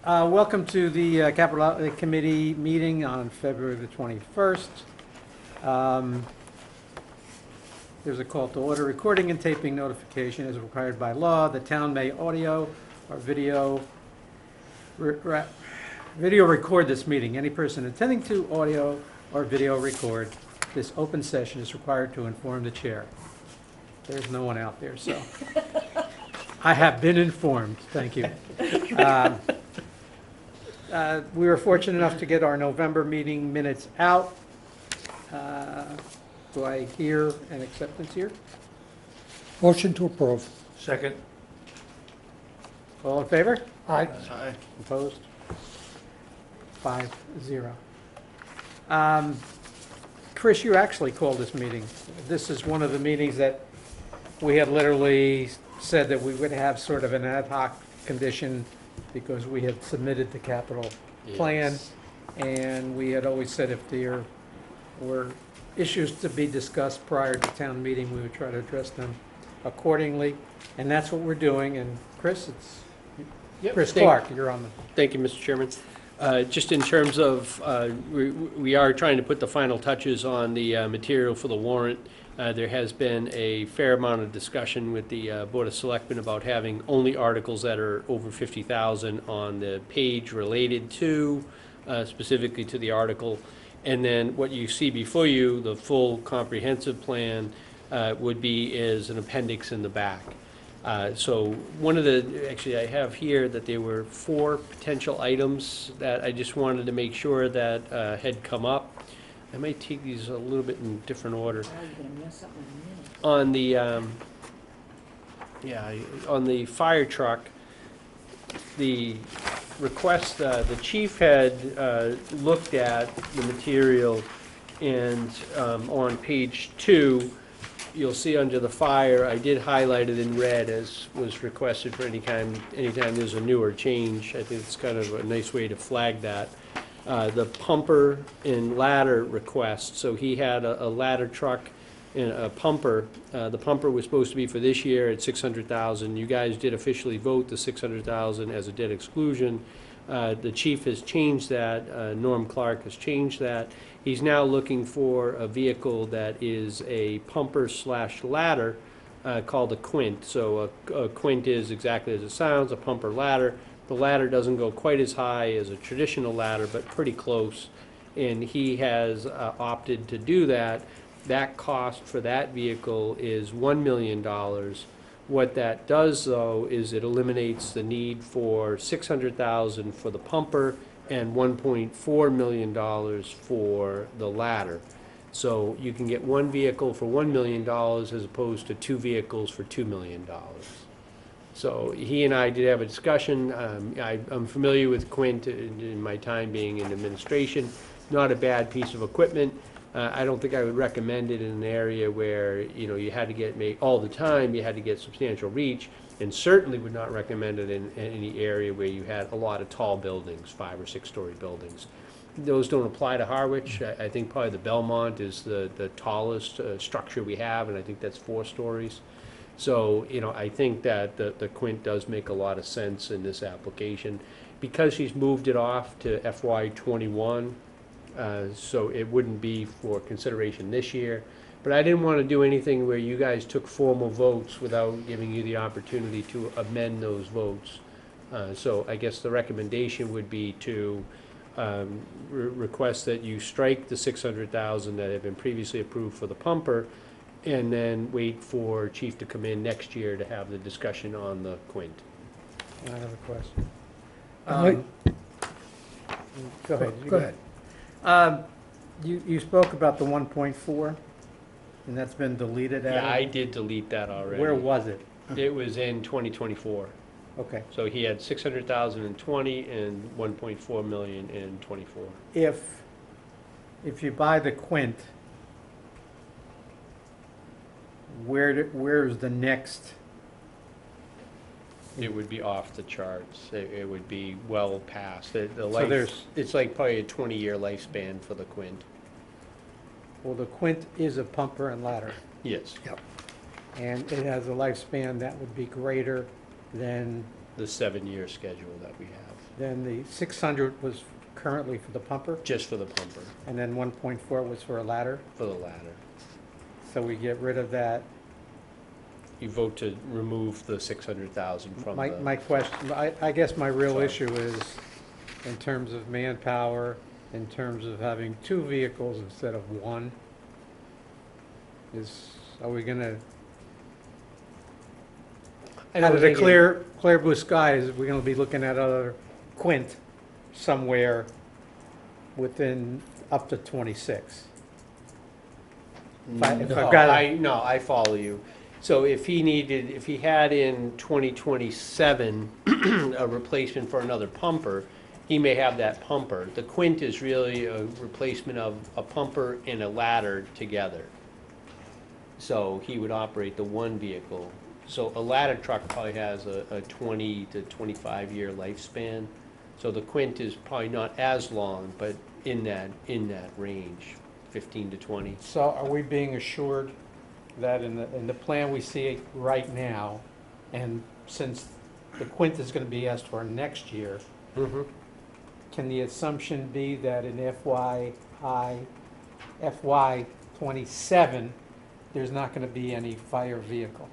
Welcome to the Capital Outlay Committee meeting on February the 21st. There's a call to order. Recording and taping notification is required by law. The town may audio or video record this meeting. Any person intending to audio or video record this open session is required to inform the chair. There's no one out there, so I have been informed. Thank you. We were fortunate enough to get our November meeting minutes out. Do I hear an acceptance here? Motion to approve. Second. All in favor? Aye. Aye. Opposed? 5-0. Chris, you actually called this meeting. This is one of the meetings that we had literally said that we would have sort of an ad hoc condition because we had submitted the capital plan. Yes. And we had always said if there were issues to be discussed prior to town meeting, we would try to address them accordingly. And that's what we're doing. And Chris, it's Chris Clark, you're on the... Thank you, Mr. Chairman. Just in terms of, we are trying to put the final touches on the material for the warrant. There has been a fair amount of discussion with the Board of Selectmen about having only articles that are over 50,000 on the page related to, specifically to the article. And then what you see before you, the full comprehensive plan, would be as an appendix in the back. So one of the, actually I have here that there were 4 potential items that I just wanted to make sure that had come up. I might take these a little bit in different order. On the, on the fire truck, the request, the chief had looked at the material, and on page 2, you'll see under the fire, I did highlight it in red as was requested for anytime there's a newer change. I think it's kind of a nice way to flag that. The pumper and ladder request, so he had a ladder truck and a pumper. The pumper was supposed to be for this year at $600,000. You guys did officially vote the $600,000 as a debt exclusion. The chief has changed that. Norm Clark has changed that. He's now looking for a vehicle that is a pumper / ladder called a quint. So a quint is exactly as it sounds, a pumper ladder. The ladder doesn't go quite as high as a traditional ladder, but pretty close. And he has opted to do that. That cost for that vehicle is $1 million. What that does, though, is it eliminates the need for $600,000 for the pumper and $1.4 million for the ladder. So you can get one vehicle for $1 million as opposed to 2 vehicles for $2 million. So he and I did have a discussion. I'm familiar with Quint in my time being in administration. Not a bad piece of equipment. I don't think I would recommend it in an area where you had to get all the time. You had to get substantial reach, and certainly would not recommend it in any area where you had a lot of tall buildings, 5- or 6-story buildings. Those don't apply to Harwich. I think probably the Belmont is the tallest structure we have, and I think that's 4 stories. So, I think that the Quint does make a lot of sense in this application. Because she's moved it off to FY21, so it wouldn't be for consideration this year. But I didn't want to do anything where you guys took formal votes without giving you the opportunity to amend those votes. So I guess the recommendation would be to request that you strike the $600,000 that had been previously approved for the pumper, and then wait for Chief to come in next year to have the discussion on the Quint. I have a question. Go ahead. Go ahead. You spoke about the 1.4, and that's been deleted out of Yeah, I did delete that already. Where was it? It was in 2024. Okay. So he had 600,000 in 20 and 1.4 million in 24. If you buy the Quint, where's the next? It would be off the charts. It would be well past. there's- It's like probably a 20-year lifespan for the Quint. Well, the Quint is a pumper and ladder, Yes. Yep. and it has a lifespan that would be greater than the 7-year schedule that we have, Then the 600 was currently for the pumper, just for the pumper, and then 1.4 was for a ladder. for the ladder. So we get rid of that. You vote to remove the 600,000 from My the, question, I guess my real Sorry. issue is in terms of manpower, in terms of having 2 vehicles instead of 1. Are we gonna, I out don't of the think clear blue skies, we're gonna be looking at another quint somewhere within up to 26? If I've got No, I follow you. So if he had in 2027 a replacement for another pumper, he may have that pumper. The quint is really a replacement of a pumper and a ladder together. So he would operate the one vehicle. So a ladder truck probably has a 20 to 25-year lifespan. So the quint is probably not as long, but in that range, 15 to 20. So are we being assured that in the plan we see right now, and since the quint is gonna be asked for next year, can the assumption be that in FY '27, there's not gonna be any fire vehicle?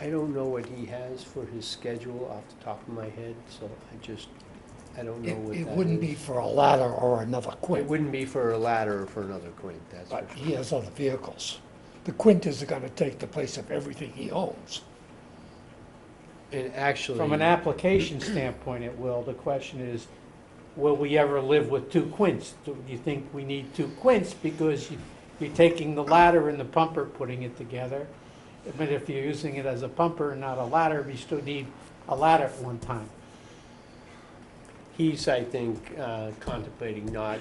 I don't know what he has for his schedule off the top of my head, so I don't know what that is. It wouldn't be for a ladder or another It quint, wouldn't be for a ladder or for another quint, that's for but sure. he has other vehicles. The quint is gonna take the place of everything he owns. And actually. From an application standpoint, it will. The question is, will we ever live with 2 quints? Do you think we need 2 quints because you're taking the ladder and the pumper, putting it together? But if you're using it as a pumper and not a ladder, we still need a ladder at one time. He's, I think, contemplating not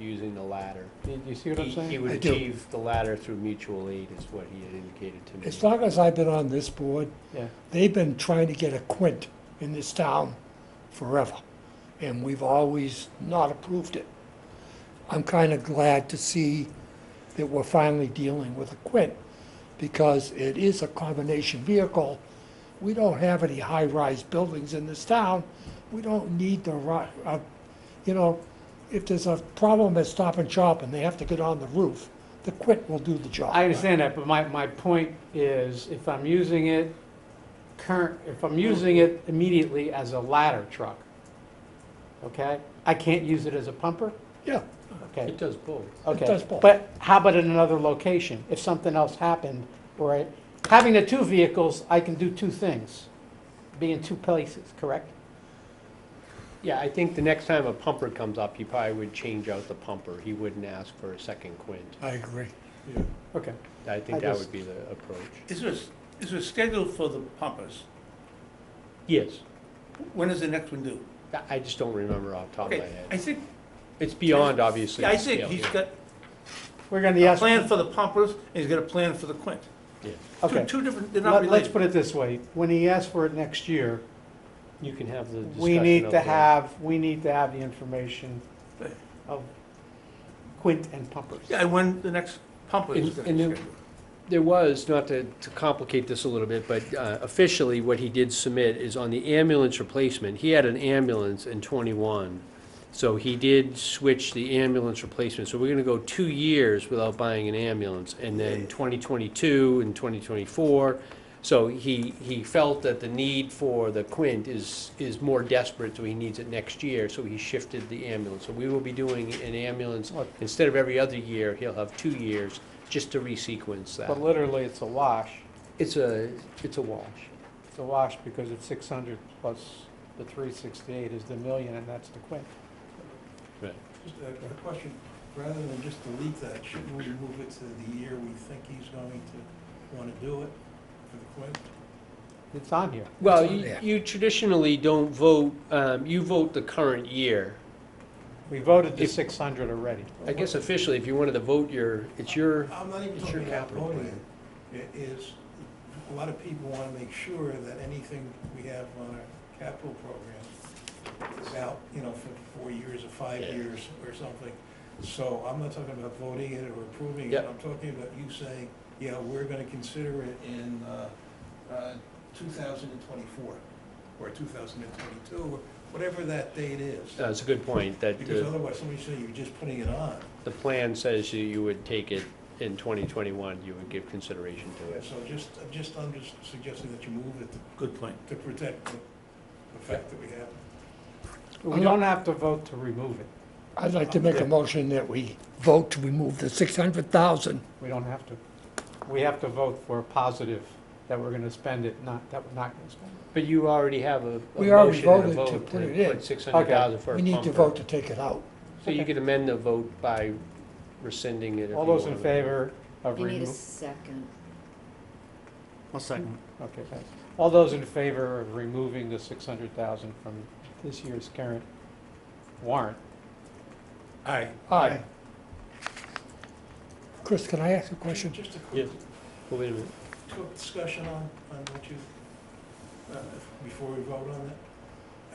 using the ladder. Do you see what I'm He saying? would I do. achieve the ladder through mutual aid is what he had indicated to me. As long as I've been on this board, Yeah. they've been trying to get a quint in this town forever, and we've always not approved it. I'm kind of glad to see that we're finally dealing with a quint, because it is a combination vehicle. We don't have any high-rise buildings in this town. We don't need if there's a problem at Stop and Shop and they have to get on the roof, the quint will do the job. I understand that, but my point is, if I'm using it immediately as a ladder truck, okay? I can't use it as a pumper? Yeah, Okay. It does both. Okay, does both. but how about in another location? If something else happened, or having the 2 vehicles, I can do 2 things, be in 2 places, correct? Yeah, I think the next time a pumper comes up, he probably would change out the pumper. He wouldn't ask for a second quint. I agree. Okay. I think I that just- would be the approach. Is there a schedule for the pumpers? Yes. When is the next one due? I just don't remember off the top of my Okay, I head. think, It's beyond, obviously. yeah, I the think scale he's here. got We're going to a ask. plan for the pumpers, and he's got a plan for the quint. Yeah. Okay. Two different, they're not Let's related. put it this way, when he asks for it next year, You can have the discussion. we need of to the- have the information of quint and pumpers. Yeah, and when the next pumper is And- gonna and be there- scheduled. There was, not to complicate this a little bit, but officially, what he did submit is on the ambulance replacement. He had an ambulance in '21, so he did switch the ambulance replacement. So we're gonna go 2 years without buying an ambulance, and then 2022 and 2024. So he felt that the need for the quint is more desperate, so he needs it next year, so he shifted the ambulance. So we will be doing an ambulance, instead of every other year, he'll have 2 years, just to resequence that. But literally, it's a wash. It's a wash. It's a wash because it's 600 plus the 368 is the million, and that's the quint. Right. Just a question, rather than just delete that, shouldn't we move it to the year we think he's going to want to do it for the quint? It's on here. Well, It's on you there. you traditionally don't vote, you vote the current year. We voted the If- 600 already. I guess officially, if you wanted to vote it's your, I'm not even It's your talking about capital voting plan. it. It is, a lot of people want to make sure that anything we have on our capital program is out, for 4 years or 5 Yeah. years or something. So I'm not talking about voting it or approving it. Yep. I'm talking about you saying, yeah, we're going to consider it in 2024, or 2022, or whatever that date is. That's a good point, that Because otherwise, somebody say you're just putting it on. the plan says you would take it in 2021, you would give consideration to it. So I'm just suggesting that you move it Good point. to protect the fact that we have. We don't have to vote to remove it. I'd like to make a motion that we vote to remove the 600,000. We don't have to. We have to vote for a positive that we're gonna spend it, not that we're not gonna spend it. But you already have a We already motion and a voted to vote put it in. put 600,000 for a We need to pumper. vote to take it out. So you could amend the vote by rescinding it if All you those in wanted. favor of You need a removing? second. I'll second. Okay, thanks. All those in favor of removing the 600,000 from this year's current warrant? Aye. Aye. Chris, can I ask a question? Just a Yeah. quick Well, wait a minute. discussion on what you, before we vote on it.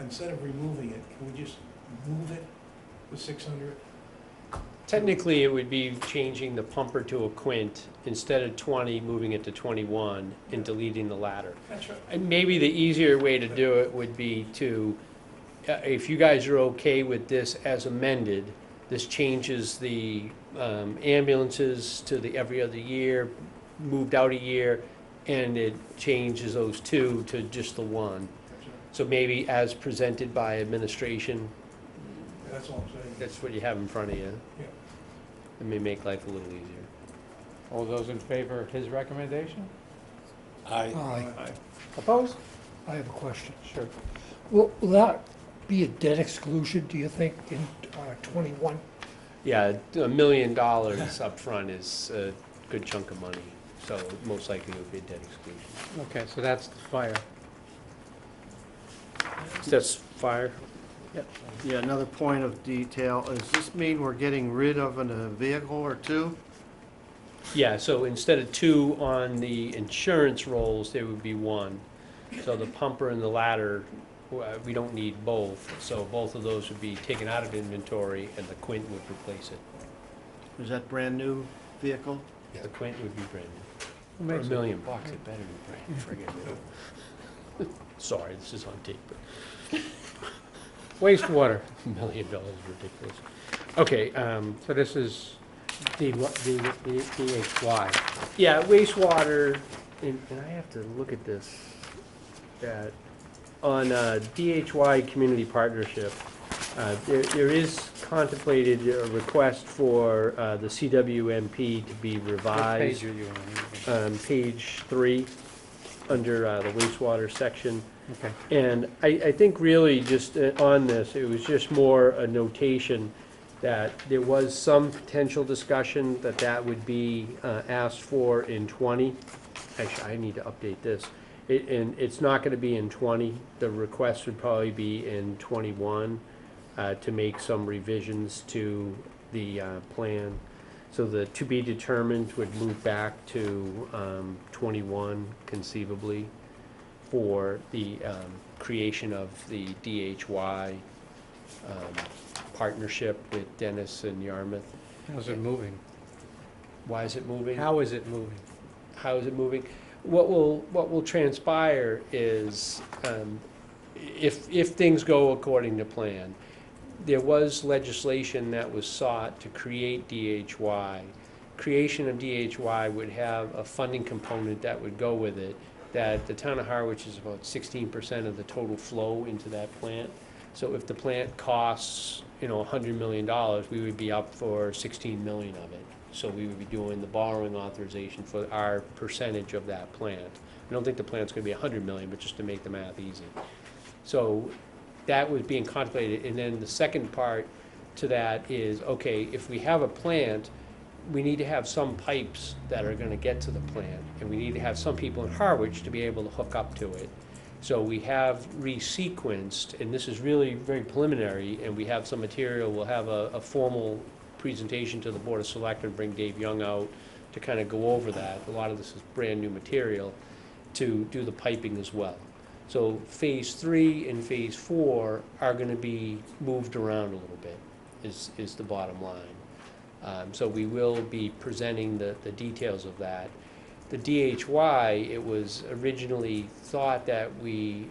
Instead of removing it, can we just move it to 600? Technically, it would be changing the pumper to a quint, instead of 20, moving it to 21, and deleting the latter. That's right. And maybe the easier way to do it would be to, if you guys are okay with this as amended, this changes the ambulances to the every other year, moved out a year, and it changes those two to just the one. So maybe as presented by administration, That's all I'm saying. that's what you have in front of you. Yeah. It may make life a little easier. All those in favor of his recommendation? Aye. Aye. Opposed? I have a question. Sure. Will that be a debt exclusion, do you think, in 21? Yeah, $1 million up front is a good chunk of money, so most likely it would be a debt exclusion. Okay, so that's the fire. That's fire? Yeah, another point of detail, does this mean we're getting rid of a vehicle or two? Yeah, so instead of 2 on the insurance rolls, there would be 1. So the pumper and the ladder, we don't need both, so both of those would be taken out of inventory and the quint would replace it. Is that brand new vehicle? The quint would be brand Who new. For makes $1 it? million bucks, it better be brand new, forget it. Sorry, this is on tape, but Wastewater. $1 million is ridiculous. Okay, So this is DHY. yeah, wastewater, and I have to look at this, that, on DHY Community Partnership, there is contemplated a request for the CWMP to be What revised. page are you on? Page 3, under the wastewater section. Okay. And I think really just on this, it was just more a notation that there was some potential discussion that would be asked for in 20. Actually, I need to update this. And it's not gonna be in 20. The request would probably be in 21 to make some revisions to the plan. So the to be determined would move back to 21 conceivably for the creation of the DHY partnership with Dennis and Yarmouth. How's it moving? Why is it moving? How is it moving? How is it moving? What will transpire is, if things go according to plan, there was legislation that was sought to create DHY. Creation of DHY would have a funding component that would go with it, that the town of Harwich is about 16% of the total flow into that plant. So if the plant costs, $100 million, we would be up for 16 million of it. So we would be doing the borrowing authorization for our percentage of that plant. I don't think the plant's gonna be 100 million, but just to make the math easy. So that was being contemplated, and then the second part to that is, okay, if we have a plant, we need to have some pipes that are gonna get to the plant, and we need to have some people in Harwich to be able to hook up to it. So we have resequenced, and this is really very preliminary, and we have some material, we'll have a formal presentation to the Board of Selectmen, bring Dave Young out to kind of go over that. A lot of this is brand-new material to do the piping as well. So Phase 3 and Phase 4 are gonna be moved around a little bit, is the bottom line. So we will be presenting the details of that. The DHY, it was originally thought that the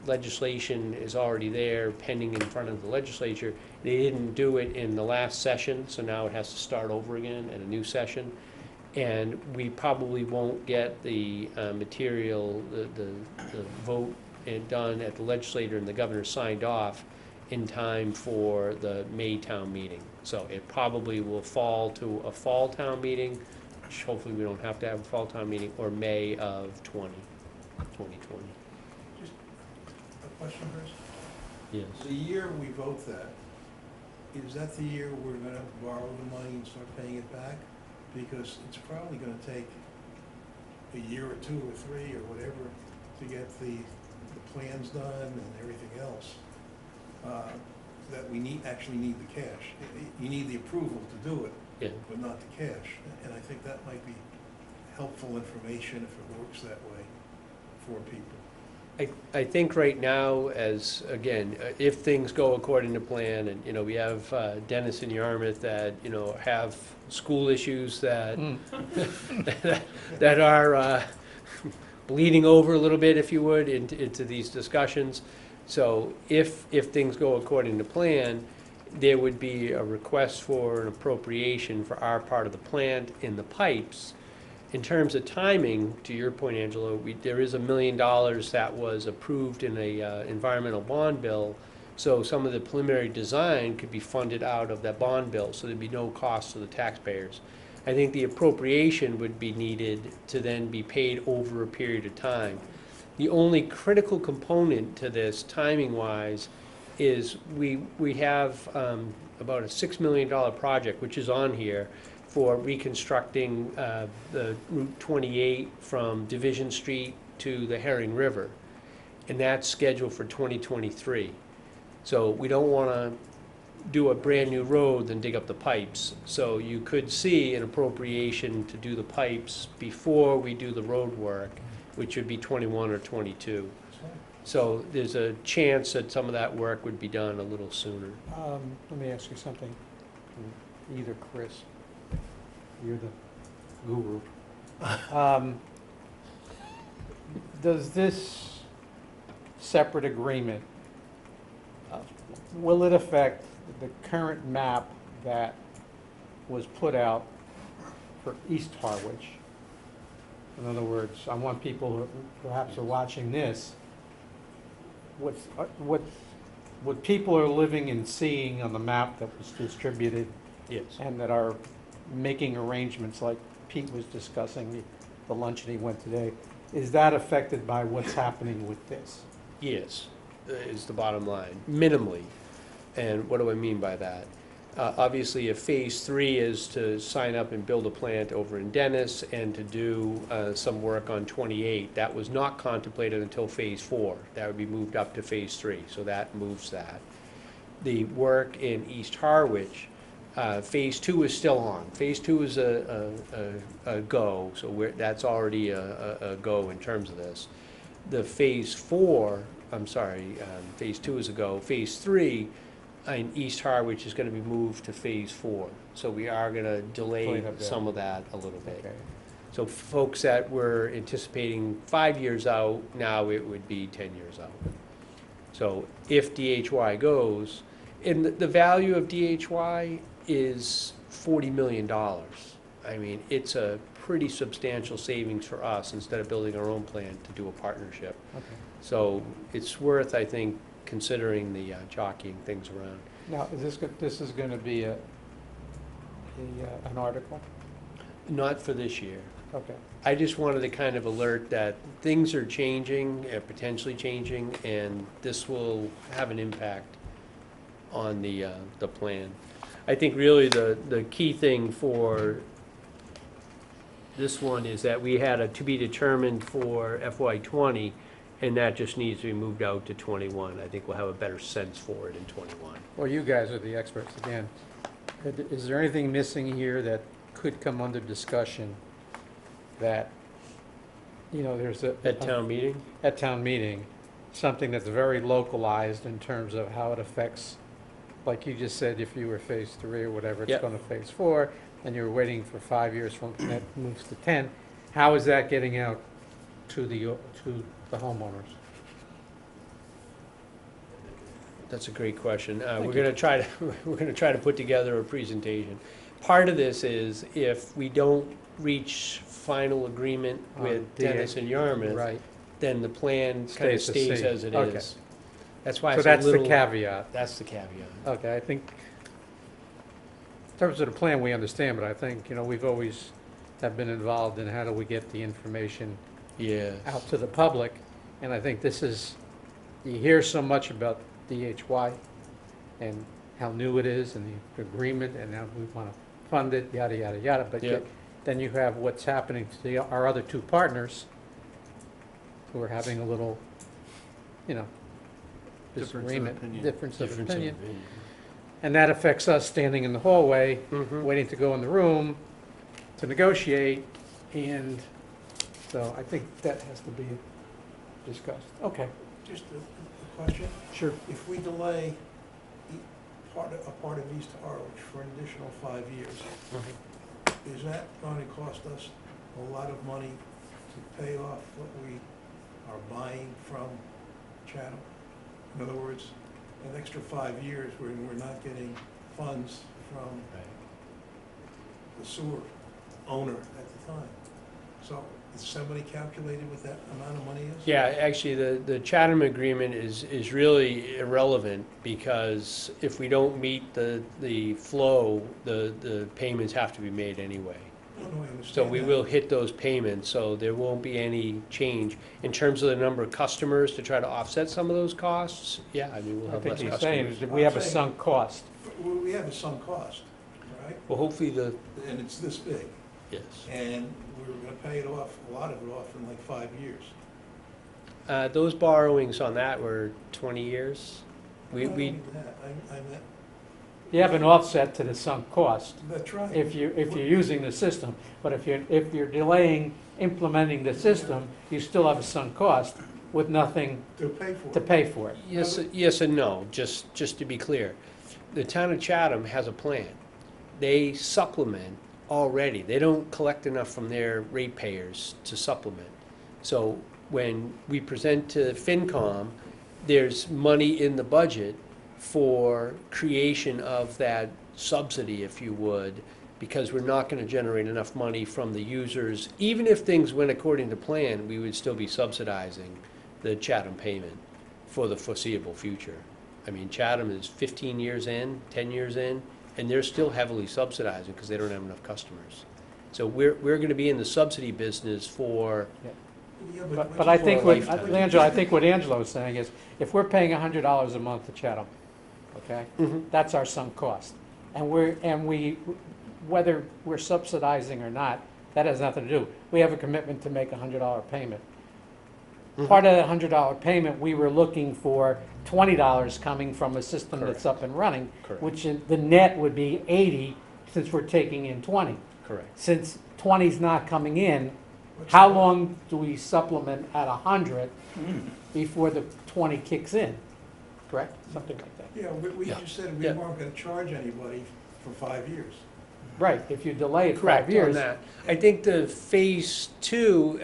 legislation is already there pending in front of the legislature. They didn't do it in the last session, so now it has to start over again at a new session. And we probably won't get the material, the vote done at the legislature and the governor signed off in time for the May town meeting. So it probably will fall to a fall town meeting, which hopefully we don't have to have a fall town meeting, or May of 2020. Just a question, Chris. Yes. The year we vote that, is that the year we're gonna borrow the money and start paying it back? Because it's probably gonna take a year or two or three or whatever to get the plans done and everything else. That we actually need the cash. You need the approval to do it, Yeah. but not the cash. And I think that might be helpful information if it works that way for people. I think right now, as, again, if things go according to plan, and, you know, we have Dennis and Yarmouth that, you know, have school issues that, that are bleeding over a little bit, if you would, into these discussions. So if things go according to plan, there would be a request for an appropriation for our part of the plant in the pipes. In terms of timing, to your point, Angelo, there is $1 million that was approved in a environmental bond bill, so some of the preliminary design could be funded out of that bond bill, so there'd be no cost to the taxpayers. I think the appropriation would be needed to then be paid over a period of time. The only critical component to this, timing-wise, is we have about a $6 million project, which is on here, for reconstructing the Route 28 from Division Street to the Herring River. And that's scheduled for 2023. So we don't want to do a brand-new road then dig up the pipes. So you could see an appropriation to do the pipes before we do the road work, which would be 21 or 22. So there's a chance that some of that work would be done a little sooner. Let me ask you something, either Chris, you're the guru. Does this separate agreement, will it affect the current map that was put out for East Harwich? In other words, I want people who perhaps are watching this, what people are living and seeing on the map that was distributed Yes. and that are making arrangements like Pete was discussing, the luncheon he went today, is that affected by what's happening with this? Yes, is the bottom line, minimally. And what do I mean by that? Obviously, if Phase 3 is to sign up and build a plant over in Dennis and to do some work on 28, that was not contemplated until Phase 4. That would be moved up to Phase 3, so that moves that. The work in East Harwich, Phase 2 is still on. Phase 2 is a go, so that's already a go in terms of this. The Phase 4, Phase 2 is a go. Phase 3 in East Harwich is going to be moved to Phase 4. So we are going to delay some of that a little bit. Okay. So folks that were anticipating 5 years out, now it would be 10 years out. So if DHY goes, and the value of DHY is $40 million. I mean, it's a pretty substantial savings for us instead of building our own plant to do a partnership. Okay. So it's worth, I think, considering the jockeying things around. Now, this is going to be an article? Not for this year. Okay. I just wanted to kind of alert that things are changing, potentially changing, and this will have an impact on the plan. I think really the key thing for this one is that we had a to be determined for FY20, and that just needs to be moved out to 21. I think we'll have a better sense for it in 21. Well, you guys are the experts again. Is there anything missing here that could come under discussion that, you know, there's At town meeting? at town meeting, something that's very localized in terms of how it affects, like you just said, if you were Phase 3 or whatever, it's Yep. going to Phase 4, and you're waiting for 5 years from that moves to 10. how is that getting out to the homeowners? That's a great question. Thank We're you. gonna try to, we're gonna try to put together a presentation. Part of this is if we don't reach final agreement On with DA. Dennis and Yarmouth, Right, then the plan kind of Stays the stays same. as it Okay. is. That's why so it's a that's the little. caveat. That's the caveat. Okay, I think, in terms of the plan, we understand, but I think, we've always have been involved in how do we get the information Yes. out to the public, and I think this is, you hear so much about DHY and how new it is and the agreement and how we want to fund it, yada, yada, yada, but Yep. then you have what's happening to our other two partners who are having a little, Difference of disagreement, opinion. difference of Difference of opinion. opinion. And that affects us standing in the hallway, Mhm. waiting to go in the room to negotiate, and so I think that has to be discussed. Okay, Just a question. sure. If we delay a part of East Harwich for an additional 5 years, is that going to cost us a lot of money to pay off what we are buying from Chatham? In other words, an extra 5 years where we're not getting funds from the sewer owner at the time. So is somebody calculated what that amount of money is? Yeah, actually, the Chatham agreement is really irrelevant, because if we don't meet the flow, the payments have to be made anyway. No, I understand So we that. will hit those payments, so there won't be any change. In terms of the number of customers to try to offset some of those costs, yeah, I mean, we'll I have think less he's saying customers. is that we have a sunk cost. We have a sunk cost, right? Well, hopefully And it's this big. yes. And we're gonna pay it off, a lot of it off in like 5 years. Those borrowings on that were 20 years. We, Not we, only that, I meant, You have an offset to the sunk cost that's right. if you're using the system, but if you're delaying implementing the system, you still have a sunk cost with nothing To pay for to it. pay for it. yes and no, just to be clear. The town of Chatham has a plan. They supplement already. They don't collect enough from their ratepayers to supplement. So when we present to FinCom, there's money in the budget for creation of that subsidy, if you would, because we're not gonna generate enough money from the users. Even if things went according to plan, we would still be subsidizing the Chatham payment for the foreseeable future. I mean, Chatham is 15 years in, 10 years in, and they're still heavily subsidizing because they don't have enough customers. So we're gonna be in the subsidy business for, Yeah, But I think what, lifetime. Angelo, I think what Angelo is saying is, if we're paying $100 a month to Chatham, okay? That's our sunk cost. And whether we're subsidizing or not, that has nothing to do. We have a commitment to make a $100 payment. Part of that $100 payment, we were looking for $20 coming from a system that's up and running, Correct. which the net would be 80 since we're taking in 20. correct. Since 20's not coming in, how long do we supplement at 100 before the 20 kicks in? Correct? Something like that. Yeah, we Yeah. just said we Yeah. weren't gonna charge anybody for 5 years. Right, if you delay it Correct 5 on years. that. I think the phase two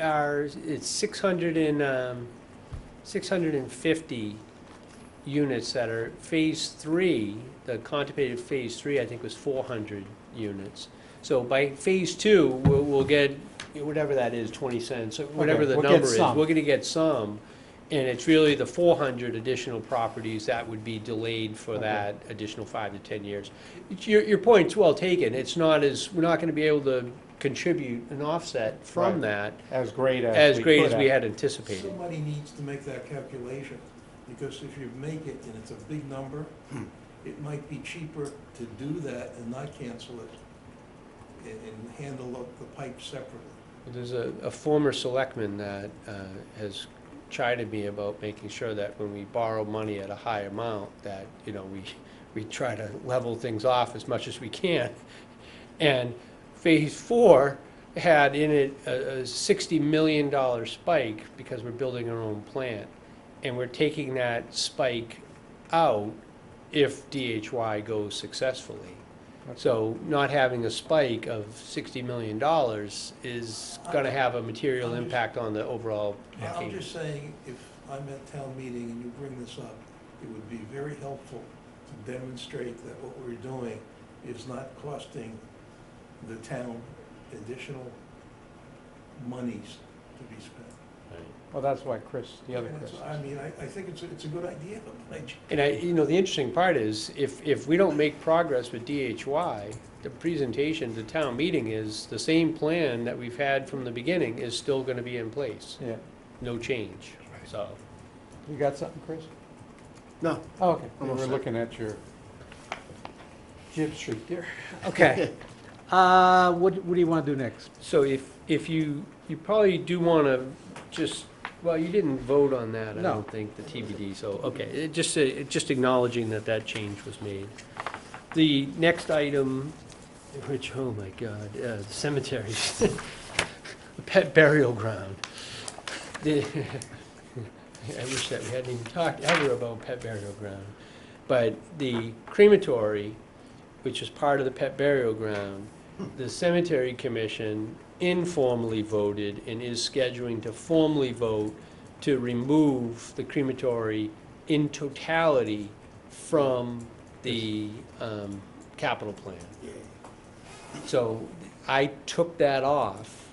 it's 650 units that are, phase three, the contemplated phase three, I think was 400 units. So by phase two, we'll get, whatever that is, 20 cents, or whatever the we'll get number is, some. we're gonna get some. And it's really the 400 additional properties that would be delayed for Okay. that additional 5 to 10 years. Your point's well taken. It's not as, we're not gonna be able to contribute an offset from Right. that As great as great as we had anticipated. Somebody needs to make that calculation, because if you make it and it's a big number, it might be cheaper to do that and not cancel it and handle the pipe separately. There's a former selectman that has chided me about making sure that when we borrow money at a high amount, that, we try to level things off as much as we can. And phase four had in it a $60 million spike because we're building our own plant. And we're taking that spike out if DHY goes successfully. So not having a spike of $60 million is gonna have a material impact on the overall I'm payment. just saying, if I'm at town meeting and you bring this up, it would be very helpful to demonstrate that what we're doing is not costing the town additional monies to be spent. Well, that's why Chris, the other And Chris. I mean, I think it's a good idea, but And the interesting part is, if we don't make progress with DHY, the presentation to town meeting is, the same plan that we've had from the beginning is still gonna be in place. Yeah. No change, so. You got something, Chris? No, Oh, okay. I'm We all were set. looking at your Jib Street there. Okay. What do you want to do next? So if you probably do wanna just, well, you didn't vote on that, I No. don't think, the TBD, so, okay. Just acknowledging that that change was made. The next item, which, oh my God, the cemetery, the pet burial ground. I wish that we hadn't even talked ever about pet burial ground. But the crematory, which is part of the pet burial ground, the cemetery commission informally voted and is scheduling to formally vote to remove the crematory in totality from the capital plan. So I took that off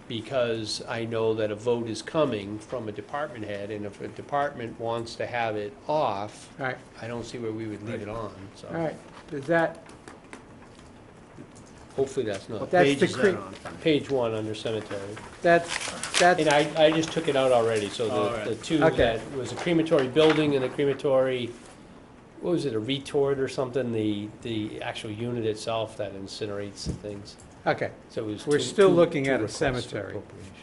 because I know that a vote is coming from a department head, and if a department wants to have it off, All right, I don't see where we would leave it on, so. all right. Is that, Hopefully that's not. what That's page the is cre- that on? Page 1 under cemetery. that's, And I just took it out already, so All the right. two, Okay. that was a crematory building and a crematory, what was it, a retort or something? The actual unit itself that incinerates the things. okay. So it was We're two- still two- looking two at a requests for cemetery. appropriation.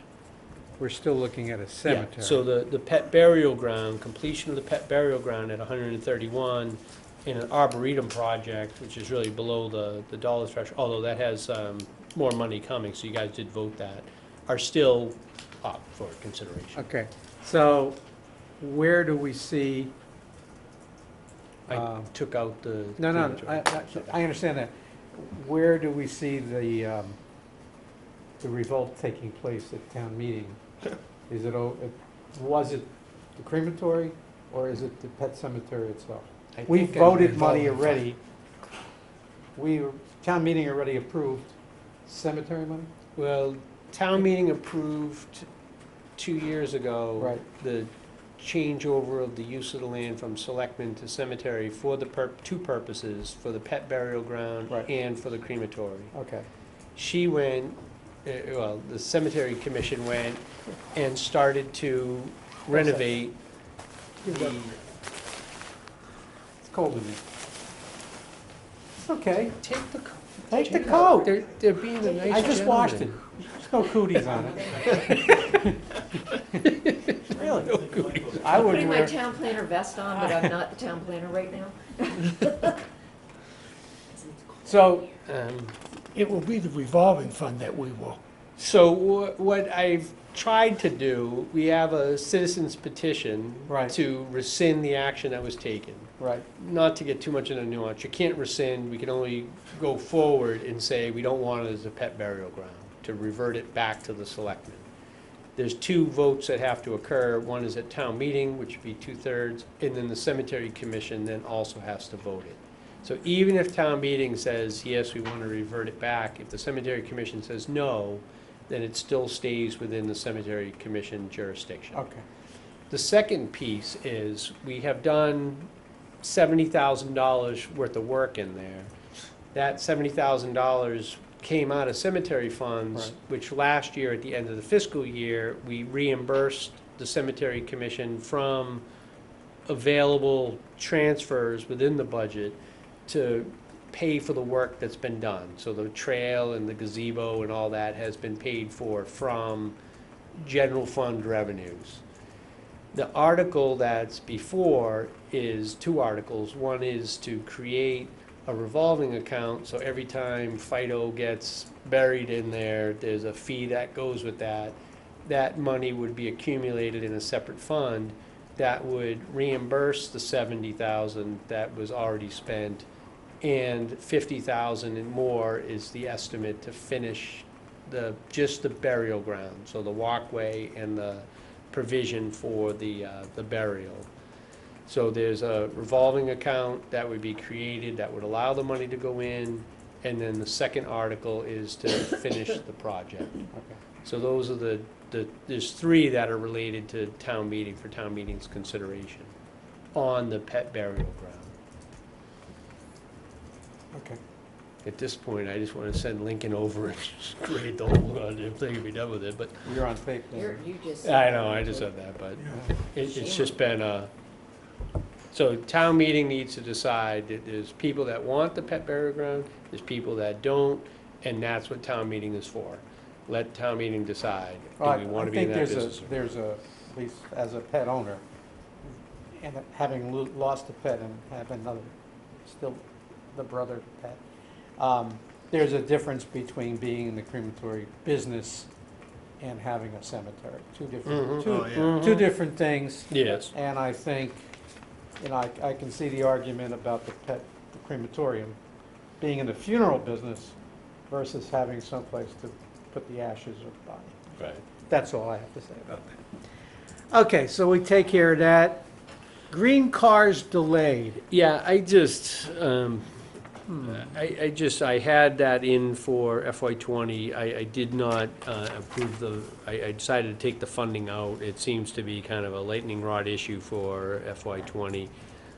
We're still looking at a Yeah, cemetery. so the pet burial ground, completion of the pet burial ground at 131, and an arboretum project, which is really below the dollar threshold, although that has more money coming, so you guys did vote that, are still up for consideration. Okay, so where do we see, I Um, took out the. no, no, crematory. I understand that. Where do we see the revolt taking place at town meeting? Is it, was it the crematory, or is it the pet cemetery itself? I We think I voted money revolving fund. already. Town meeting already approved cemetery money? Well, town meeting approved 2 years ago. Right. The changeover of the use of the land from selectmen to cemetery for the two purposes, for the pet burial ground Right. and for the crematory. Okay, She went, well, the cemetery commission went and started to renovate the, it's cold in there. It's okay, take the coat. take the coat. They're being a nice I just washed it. gentleman. There's no cooties on it. Really? I I'm wouldn't putting my wear, town planner vest on, but I'm not the town planner right now. so, It will be the revolving fund that we will. So what I've tried to do, we have a citizen's petition Right. to rescind the action that was taken. right, Not to get too much into nuance, you can't rescind, we can only go forward and say we don't want it as a pet burial ground, to revert it back to the selectmen. There's 2 votes that have to occur, one is at town meeting, which would be 2/3, and then the cemetery commission then also has to vote it. So even if town meeting says, yes, we want to revert it back, if the cemetery commission says no, then it still stays within the cemetery commission jurisdiction. okay. The second piece is, we have done $70,000 worth of work in there. That $70,000 came out of cemetery funds, Right. which last year, at the end of the fiscal year, we reimbursed the cemetery commission from available transfers within the budget to pay for the work that's been done. So the trail and the gazebo and all that has been paid for from general fund revenues. The article that's before is 2 articles. One is to create a revolving account, so every time Fido gets buried in there, there's a fee that goes with that. That money would be accumulated in a separate fund that would reimburse the $70,000 that was already spent and 50,000 and more is the estimate to finish just the burial ground, so the walkway and the provision for the burial. So there's a revolving account that would be created that would allow the money to go in, and then the second article is to finish the project. Okay. So those are there's three that are related to town meeting, for town meeting's consideration on the pet burial ground. Okay. At this point, I just want to send Lincoln over and just grade the whole goddamn thing and be done with it, but You're on tape. You just. I know, I just said that, but it's just been so town meeting needs to decide that there's people that want the pet burial ground, there's people that don't, and that's what town meeting is for. Let town meeting decide, do Well, we want to I be in think that business? there's a, at least as a pet owner, and having lost a pet and have another, still the brother pet, there's a difference between being in the crematory business and having a cemetery. Two different, Mhm. two, Oh, yeah. two different things. Yes. And I think, I can see the argument about the crematorium being in the funeral business versus having someplace to put the ashes of the body. Right. That's all I have to say about that. Okay, so we take care of that. Green cars delayed. Yeah, I just, I had that in for FY '20. I did not approve I decided to take the funding out. It seems to be kind of a lightning rod issue for FY '20.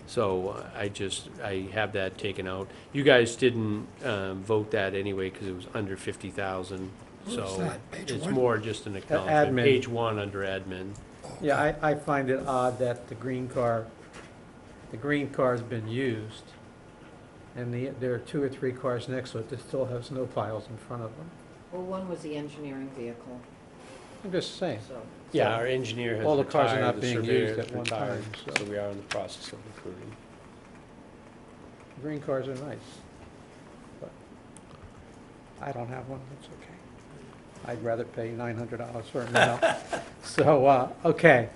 So I have that taken out. You guys didn't vote that anyway because it was under 50,000. Where's So that? Page it's one? more just an acknowledgement. Admin. Page 1 under admin. Yeah, I find it odd that the green car's been used, and there are 2 or 3 cars next to it that still have snow piles in front of them. Well, one was the engineering vehicle, I'm just saying. so. Yeah, our engineer has All the cars are retired, not the being surveyor used has at one retired, time, so so. we are in the process of recruiting. Green cars are nice, but I don't have one, that's okay. I'd rather pay $900 for it now. So, okay,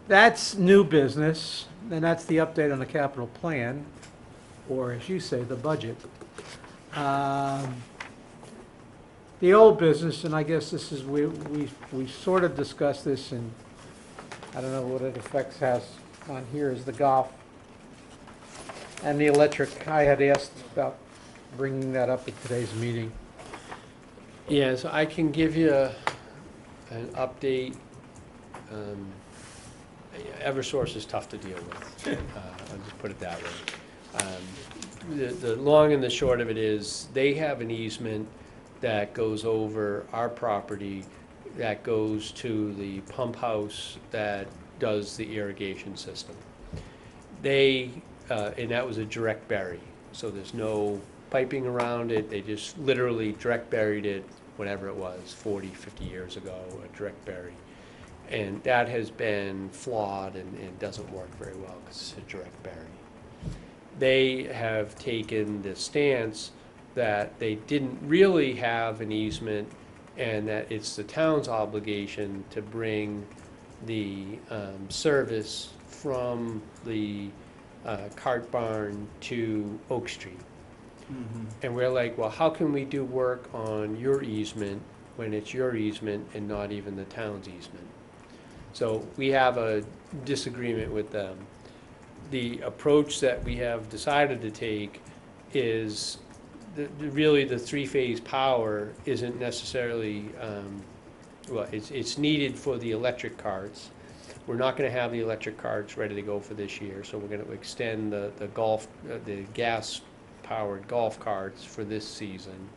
that's new business, and that's the update on the capital plan, or as you say, the budget. The old business, and I guess this is, we sort of discussed this, and I don't know what it affects has on here, is the golf and the electric. I had asked about bringing that up at today's meeting. Yeah, so I can give you an update. Eversource is tough to deal with. I'll just put it that way. The long and the short of it is, they have an easement that goes over our property, that goes to the pump house that does the irrigation system. And that was a direct bury, so there's no piping around it. They just literally direct buried it, whatever it was, 40, 50 years ago, a direct bury. And that has been flawed and doesn't work very well because it's a direct bury. They have taken the stance that they didn't really have an easement and that it's the town's obligation to bring the service from the cart barn to Oak Street. And we're like, well, how can we do work on your easement when it's your easement and not even the town's easement? So we have a disagreement with them. The approach that we have decided to take is really the three-phase power isn't necessarily, well, it's needed for the electric carts. We're not gonna have the electric carts ready to go for this year, so we're gonna extend the gas-powered golf carts for this season.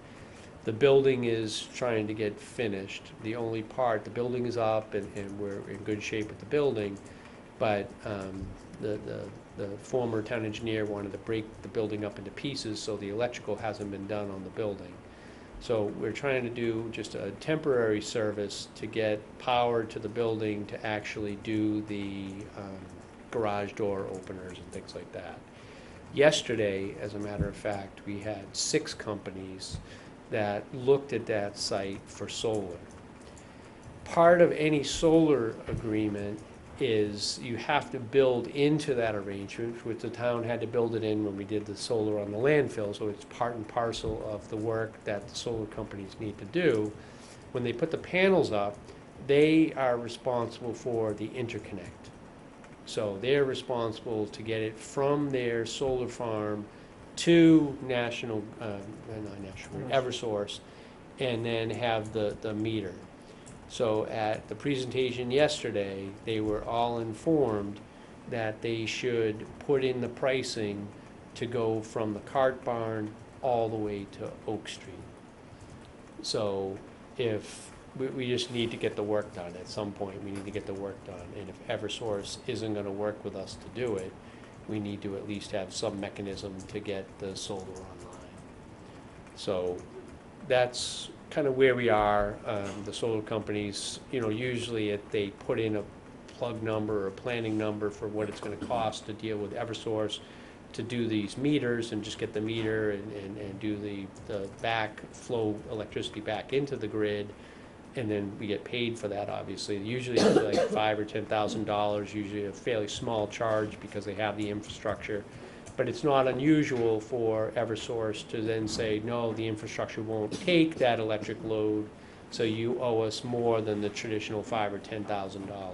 The building is trying to get finished. The only part, the building is up and we're in good shape with the building, but the former town engineer wanted to break the building up into pieces, so the electrical hasn't been done on the building. So we're trying to do just a temporary service to get power to the building to actually do the garage door openers and things like that. Yesterday, as a matter of fact, we had 6 companies that looked at that site for solar. Part of any solar agreement is you have to build into that arrangement, which the town had to build it in when we did the solar on the landfill, so it's part and parcel of the work that the solar companies need to do. When they put the panels up, they are responsible for the interconnect. So they're responsible to get it from their solar farm to Eversource, and then have the meter. So at the presentation yesterday, they were all informed that they should put in the pricing to go from the cart barn all the way to Oak Street. So if, we just need to get the work done at some point, we need to get the work done. And if Eversource isn't gonna work with us to do it, we need to at least have some mechanism to get the solar online. So that's kind of where we are. The solar companies, usually they put in a plug number or a planning number for what it's gonna cost to deal with Eversource to do these meters and just get the meter and do the back flow electricity back into the grid. And then we get paid for that, obviously. Usually it's like $5,000 or $10,000, usually a fairly small charge because they have the infrastructure. But it's not unusual for Eversource to then say, no, the infrastructure won't take that electric load, so you owe us more than the traditional $5,000 or $10,000.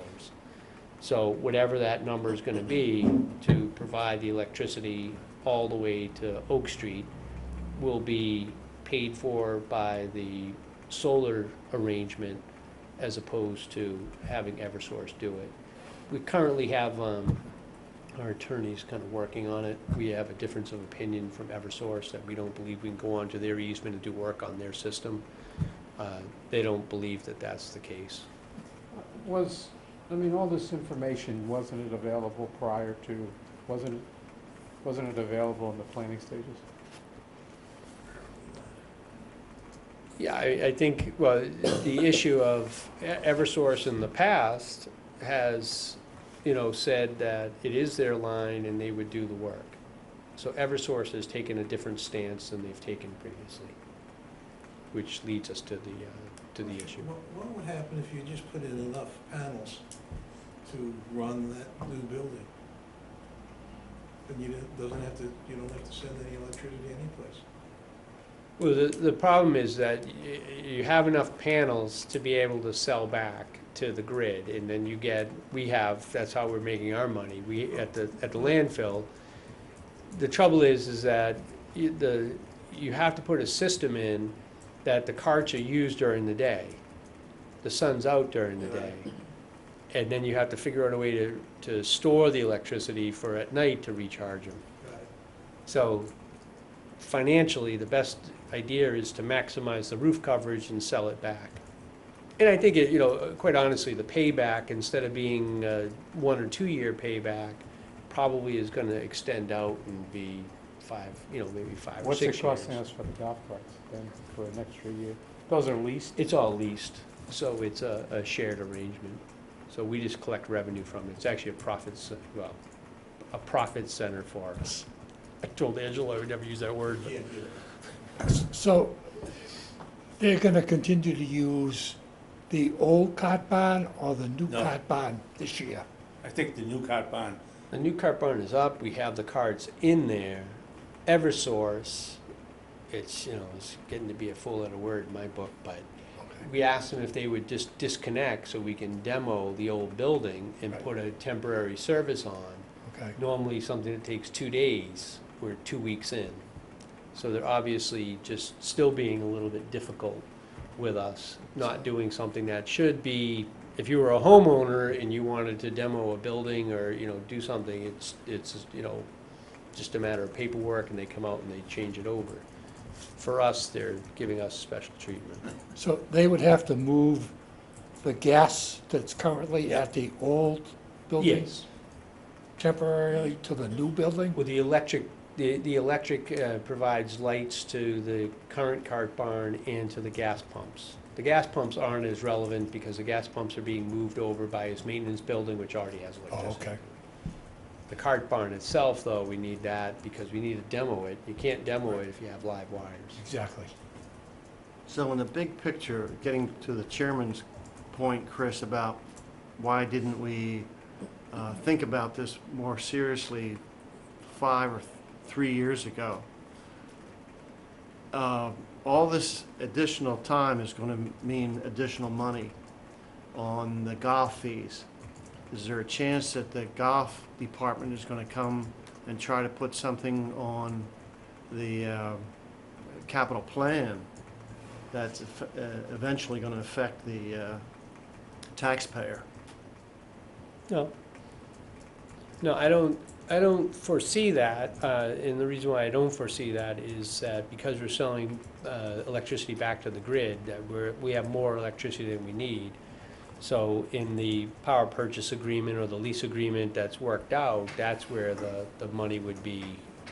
So whatever that number is gonna be to provide the electricity all the way to Oak Street will be paid for by the solar arrangement as opposed to having Eversource do it. We currently have, our attorney's kind of working on it. We have a difference of opinion from Eversource that we don't believe we can go onto their easement and do work on their system. They don't believe that that's the case. All this information, wasn't it available prior to, wasn't it available in the planning stages? Yeah, I think, well, the issue of Eversource in the past has, said that it is their line and they would do the work. So Eversource has taken a different stance than they've taken previously, which leads us to the issue. What would happen if you just put in enough panels to run that new building? And you don't have to send any electricity anyplace. Well, the problem is that you have enough panels to be able to sell back to the grid, and then that's how we're making our money. At the landfill, the trouble is that you have to put a system in that the carts are used during the day. The sun's out during the day. And then you have to figure out a way to store the electricity for at night to recharge them. Got it. So financially, the best idea is to maximize the roof coverage and sell it back. And I think quite honestly, the payback, instead of being a 1 or 2 year payback, probably is gonna extend out and be maybe 5 or 6 What's years. it costing us for the golf carts then, for an extra year? Those are leased? It's all leased, so it's a shared arrangement. So we just collect revenue from it. It's actually a profit center for us. I told Angela I would never use that word, but. So they're gonna continue to use the old cart barn or the new No. cart barn this year? I think the new cart barn, The new cart barn is up, we have the carts in there. Eversource, it's getting to be a four-letter word in my book, but we asked them if they would just disconnect so we can demo the old building and Right. put a temporary service on. Okay. Normally something that takes 2 days, we're 2 weeks in. So they're obviously just still being a little bit difficult with us, not doing something that should be, if you were a homeowner and you wanted to demo a building or, do something, it's just a matter of paperwork and they come out and they change it over. For us, they're giving us special treatment. So they would have to move the gas that's currently at the old building Yes. temporarily to the new building? Well, the electric provides lights to the current cart barn and to the gas pumps. The gas pumps aren't as relevant because the gas pumps are being moved over by his maintenance building, which already has electricity. Oh, okay. The cart barn itself, though, we need that because we need to demo it. You can't demo it if you have live wires. Exactly. So in the big picture, getting to the chairman's point, Chris, about why didn't we think about this more seriously 5 or 3 years ago. All this additional time is going to mean additional money on the golf fees. Is there a chance that the golf department is going to come and try to put something on the capital plan that's eventually going to affect the taxpayer? No. No, I don't foresee that, and the reason why I don't foresee that is that because we're selling electricity back to the grid, that we have more electricity than we need. So in the power purchase agreement or the lease agreement that's worked out, that's where the money would be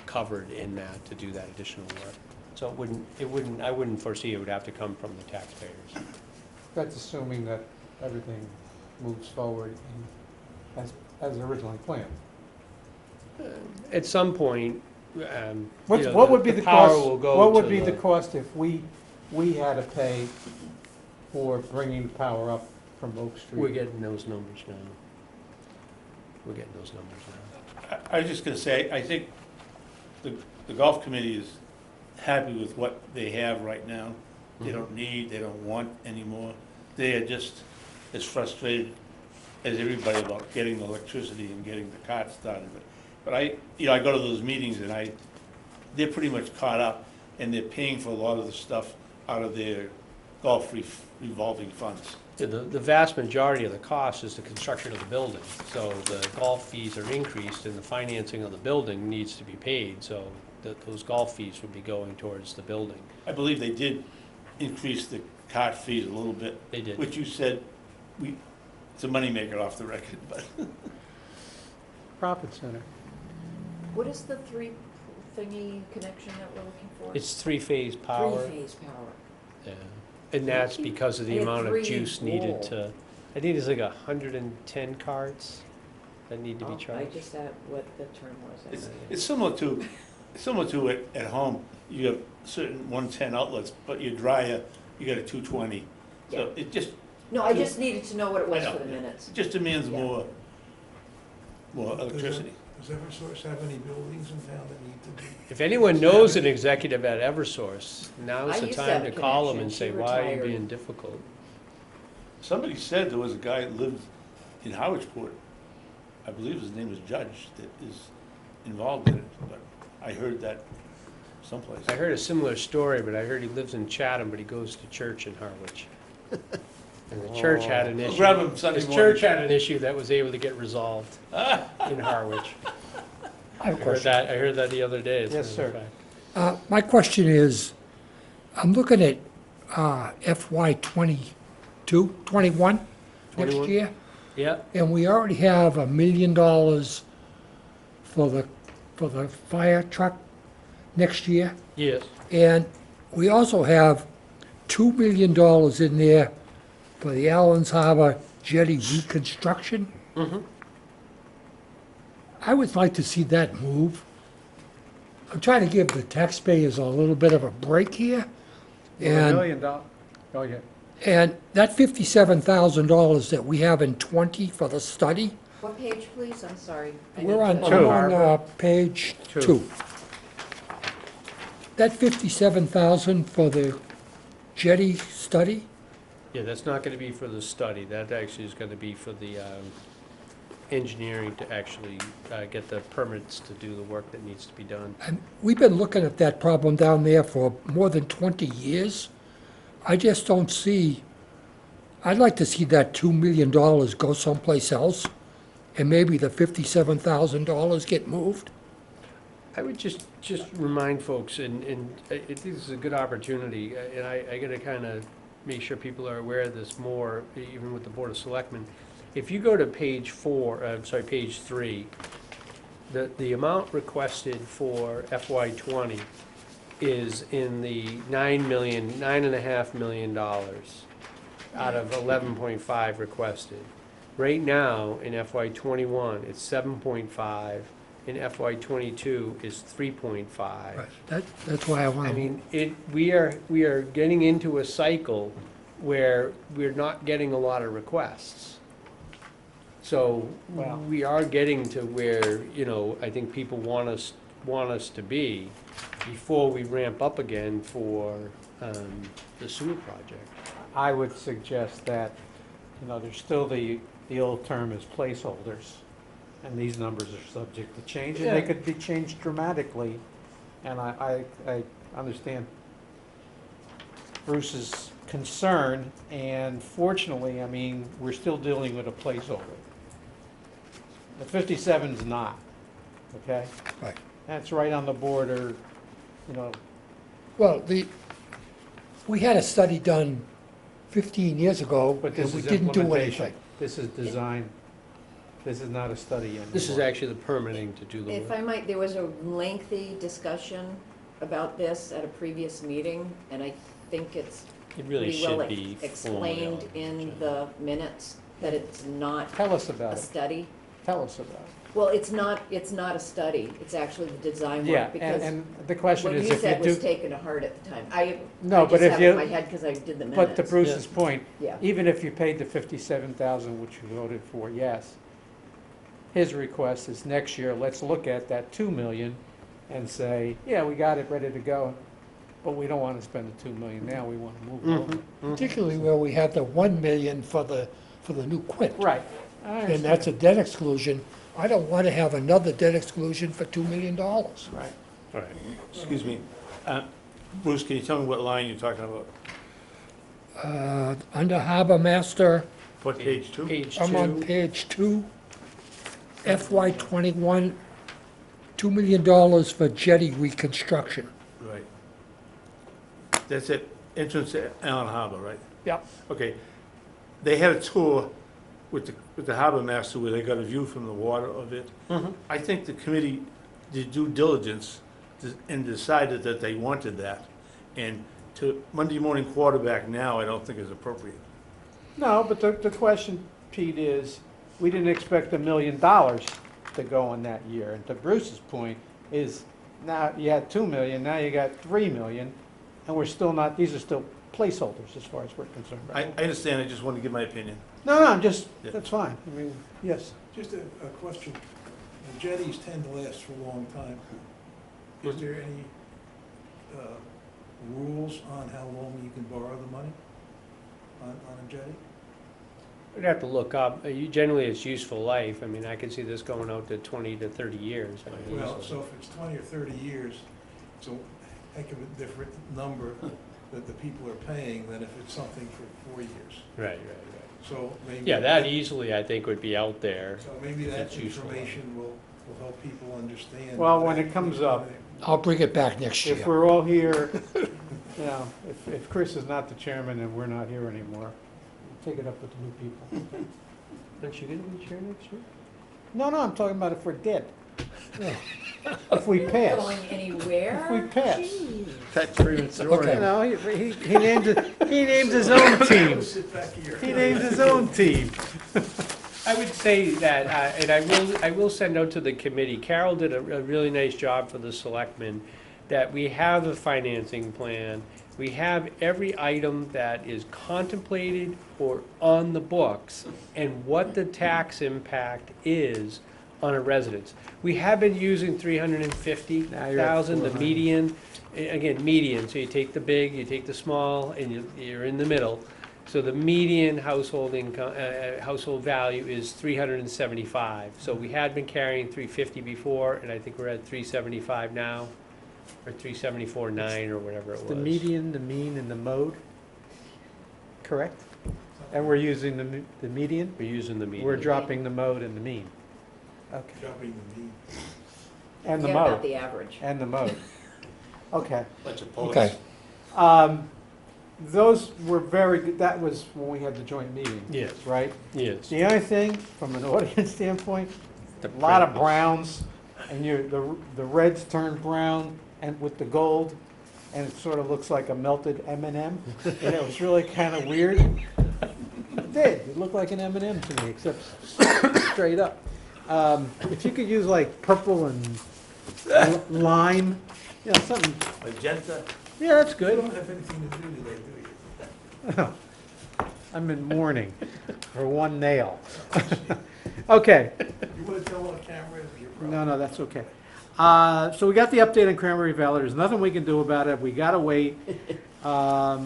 covered in that to do that additional work. So I wouldn't foresee it would have to come from the taxpayers. That's assuming that everything moves forward as originally planned. At some point, What would be the power cost, will go what would to be the cost if we had to pay for bringing power up from Oak Street? We're getting those numbers now. We're getting those numbers now. I was just gonna say, I think the golf committee is happy with what they have right now. They don't need, they don't want anymore. They are just as frustrated as everybody about getting the electricity and getting the carts started. But I go to those meetings and they're pretty much caught up, and they're paying for a lot of the stuff out of their golf revolving funds. The vast majority of the cost is the construction of the building. So the golf fees are increased and the financing of the building needs to be paid. So those golf fees would be going towards the building. I believe they did increase the cart fees a little bit. They did. Which you said, it's a moneymaker off the record, but. Profit center. What is the three thingy connection that we're looking for? It's three-phase power. Three-phase power. Yeah. And that's because of the I had amount of 3 juice needed wall. to, I think there's like 110 carts that need to be Oh, I charged. just said what the term was. It's similar to it at home. You have certain 110 outlets, but your dryer, you got a 220. So it just No, I just needed to know what it was I know. for the minutes. demands Yeah. more electricity. Does Eversource have any buildings in town that need to be? If anyone knows an executive at Eversource, now's I the used to time have to a call them connection. and say, She why are you retired. being difficult? Somebody said there was a guy that lived in Harwichport. I believe his name is Judge, that is involved in it, but I heard that someplace. I heard a similar story, but I heard he lives in Chatham, but he goes to church in Harwich. And the church had an issue. Grab him Sunday His morning. church had an issue that was able to get resolved in Harwich. I have a I question. heard that the other day. as a Yes, matter of sir. fact. My question is, I'm looking at FY '22, '21 next 21? year, Yeah, and we already have $1 million for the fire truck next year, yes. and we also have $2 million in there for the Allen's Harbor jetty reconstruction. I would like to see that move. I'm trying to give the taxpayers a little bit of a break here. $1 And, million. Oh, yeah. and that $57,000 that we have in 20 for the study, What page, please? I'm sorry. I we're need on, to- Two. I'm on page Two. 2. That $57,000 for the jetty study, Yeah, that's not gonna be for the study. That actually is gonna be for the engineering to actually get the permits to do the work that needs to be done. and we've been looking at that problem down there for more than 20 years. I just don't see, I'd like to see that $2 million go someplace else, and maybe the $57,000 get moved. I would just remind folks, and I think this is a good opportunity, and I gotta kind of make sure people are aware of this more, even with the Board of Selectmen. If you go to page 3, the amount requested for FY '20 is in the $9.5 million out of 11.5 requested. Right now, in FY '21, it's 7.5, in FY '22 is 3.5. That's why I I want to, mean, we are getting into a cycle where we're not getting a lot of requests. So Wow. we are getting to where, you know, I think people want us to be before we ramp up again for the sewer project. I would suggest that, you know, there's still the old term is placeholders, and these numbers are subject to change, and they Yeah. could be changed dramatically. And I understand Bruce's concern, and fortunately, I mean, we're still dealing with a placeholder. The 57's not, okay? Right. That's right on the border, you know, Well, we had a study done 15 years ago, but and this we is didn't do implementation. anything. This is design. This is not a study anymore. This is actually the permitting to do the If work. I might, there was a lengthy discussion about this at a previous meeting, and I think it's It really pretty well should be formally explained on the in agenda. the minutes that it's not Tell us about a it. study. Tell us about it. Well, it's not a study, it's actually the design Yeah, work, because and the question what is you if said was you do, taken to heart at the time. I No, but just if have it in you- my head because I did the minutes. but to Bruce's point, Yeah. even if you paid the 57,000, which you voted for, yes, his request is next year, let's look at that 2 million and say, yeah, we got it ready to go, but we don't want to spend the 2 million now, we want to move over. Particularly where we had the 1 million for the new quint. Right. I And understand. that's a debt exclusion. I don't want to have another debt exclusion for $2 million. Right. Right. Excuse me. Bruce, can you tell me what line you're talking about? Under Harbor Master, What, page 2? Page I'm on 2. page 2, FY '21, $2 million for jetty reconstruction. Right. That's it, entrance to Allen Harbor, right? Yep. Okay. They had a tour with the harbor master where they got a view from the water of it. I think the committee did due diligence and decided that they wanted that. And to Monday morning quarterback now, I don't think is appropriate. No, but the question, Pete, is, we didn't expect $1 million to go in that year. And to Bruce's point is, now you had 2 million, now you got 3 million, and we're still not, these are still placeholders as far as we're concerned. I right? understand, I just want to give my opinion. No, I'm just, Yeah. that's fine. I mean, yes. Just a question. The jetties tend to last for a long time. Is there any rules on how long you can borrow the money on a jetty? We'd have to look up. Generally, it's useful life. I mean, I could see this going out to 20 to 30 years. I mean, Well, easily. so if it's 20 or 30 years, it's a heck of a different number that the people are paying than if it's something for 4 years. Right. So maybe. Yeah, that easily, I think, would be out there. So maybe that It's useful. information will help people understand. Well, when that- it comes up, I'll bring it back next if year. we're all here, you know, if Chris is not the chairman and we're not here anymore, take it up with the new people. Aren't you going to be chair next year? No, I'm talking about if we're dead. If we pass. Going anywhere? If we pass. Jeez. That's premature. Okay. You know, he named his own team. Sit back here. He named his own team. I would say that, and I will send out to the committee, Carol did a really nice job for the selectmen, that we have a financing plan, we have every item that is contemplated or on the books, and what the tax impact is on a residence. We have been using 350,000, Now you're at the 400. median, again, median, so you take the big, you take the small, and you're in the middle. So the median household income, household value is 375. So we had been carrying 350 before, and I think we're at 375 now, or 374.9 or whatever it was. The median, the mean, and the mode, correct? And we're using the median? We're using the median. We're dropping the mode and the mean. Okay. Dropping the mean. And the Forget about mode. the average. And the mode. Okay. Bunch of poets. Okay. Those were very good, that was when we had the joint meeting. Yes. Right? Yes. The only thing, from an audience standpoint, The a lot of print. browns, and the reds turned brown and with the gold, and it sort of looks like a melted M&M, and it was really kind of weird. It did, it looked like an M&M to me, except straight up. If you could use like purple and lime, you know, something, Magenta. yeah, that's You good. don't have anything to do today, do you? I'm in mourning for one nail. Okay, You wanna tell on camera, it's your problem. no, that's okay. So we got the update on Cranberry Valley, there's nothing we can do about it, we gotta wait. I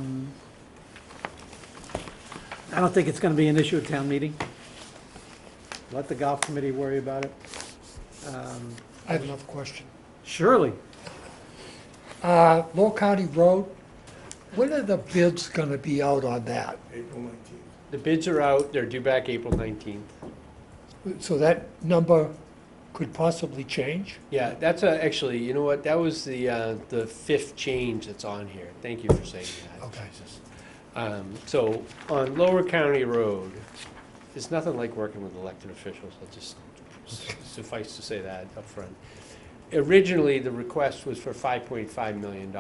don't think it's gonna be an issue at town meeting. Let the golf committee worry about it. I have another question. Surely, Lowell County Road, when are the bids gonna be out on that? April 19th. The bids are out, they're due back April 19th. So that number could possibly change? Yeah, that's actually, you know what, that was the fifth change that's on here. Thank you for saying that. Okay. Jesus. So on Lower County Road, it's nothing like working with elected officials, I'll just suffice to say that up front. Originally, the request was for $5.5 million.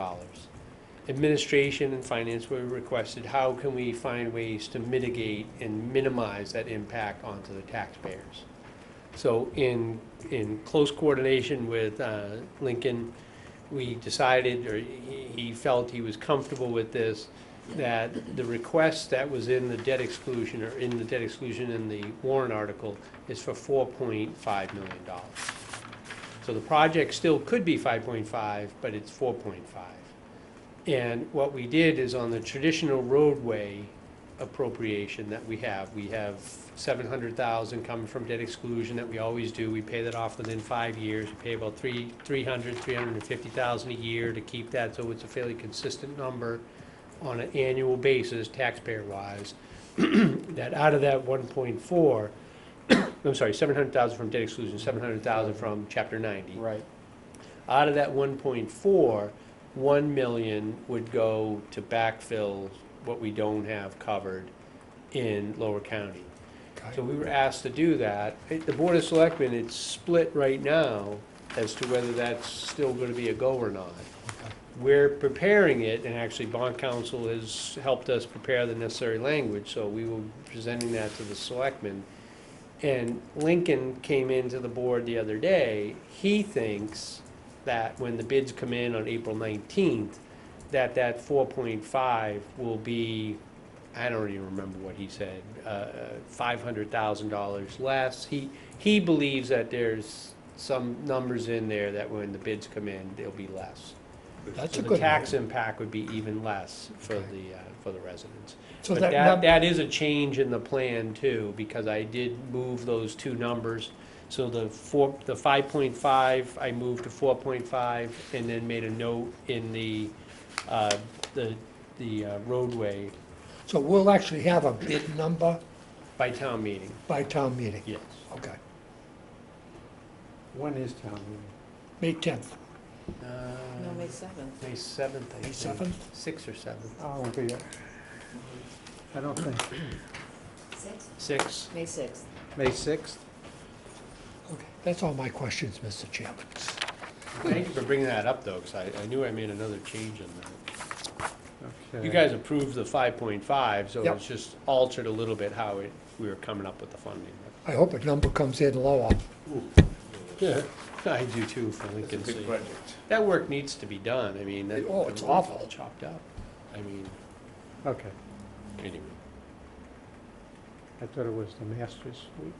Administration and finance were requested, how can we find ways to mitigate and minimize that impact onto the taxpayers? So in close coordination with Lincoln, we decided, or he felt he was comfortable with this, that the request that was in the debt exclusion, or in the debt exclusion in the warrant article, is for $4.5 million. So the project still could be 5.5, but it's 4.5. And what we did is on the traditional roadway appropriation that we have 700,000 coming from debt exclusion that we always do. We pay that off within 5 years. We pay about 350,000 a year to keep that, so it's a fairly consistent number on an annual basis, taxpayer-wise. That out of that 1.4, I'm sorry, 700,000 from debt exclusion, 700,000 from Chapter 90. right. Out of that 1.4, 1 million would go to backfill what we don't have covered in Lower County. So we were asked to do that. The Board of Selectmen, it's split right now as to whether that's still gonna be a go or not. We're preparing it, and actually bond counsel has helped us prepare the necessary language, so we will be presenting that to the selectmen. And Lincoln came into the board the other day, he thinks that when the bids come in on April 19th, that 4.5 will be, I don't even remember what he said, $500,000 less. He believes that there's some numbers in there that when the bids come in, they'll be less. That's So a the good tax number. impact would be even less for the residents. So But that that is a change in the plan too, because I did move those two numbers. So the 5.5, I moved to 4.5, and then made a note in the roadway So we'll actually have a bid number by town meeting, by town meeting? yes. Okay. When is town meeting? May 10th. No, May 7th. May 7th, I May think. 7th? 6th or 7th. I won't be here. I don't think. 6th. May 6th. May 6th? Okay. That's all my questions, Mr. Chairman. Thank you for bringing that up, though, because I knew I made another change in that. Okay. You guys approved the 5.5, so Yep. it's just altered a little bit how we were coming up with the funding. I hope a number comes in lower. Yeah, I do too, for It's a Lincoln big City. project. That work needs to be done, I mean, that. Oh, it's the road's awful. all chopped up, I mean, Okay, anyway. I thought it was the Masters Week.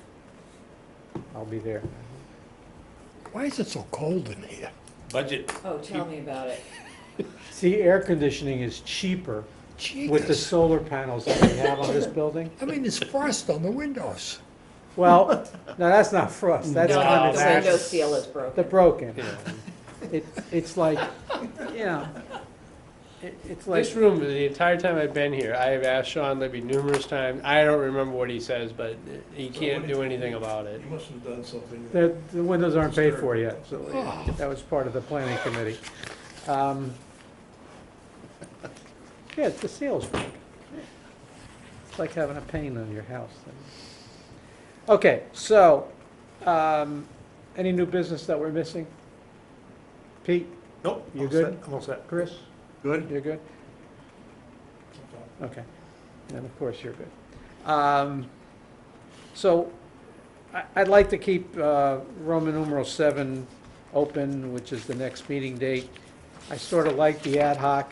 I'll be there. Why is it so cold in here? Budget, Oh, tell me about it. See, air conditioning is cheaper with the Jeez. solar panels that we have on this building. I mean, there's frost on the windows. Well, no, that's not frost, that's No, The condensation. window seal is The broken. broken. Yeah. It's like, you know, it's like, This room, the entire time I've been here, I have asked Sean Libby numerous times, I don't remember what he says, but he can't do anything about it. You must have done something. the windows aren't paid for yet, so that was part of the planning committee. Yeah, it's the sales broken. It's like having a pain on your house. Okay, so, any new business that we're missing? Pete, nope. You all good? set, I'm all set. Chris, Good? you're good? Okay, and of course you're good. So, I'd like to keep Roman numeral 7 open, which is the next meeting date. I sort of like the ad hoc,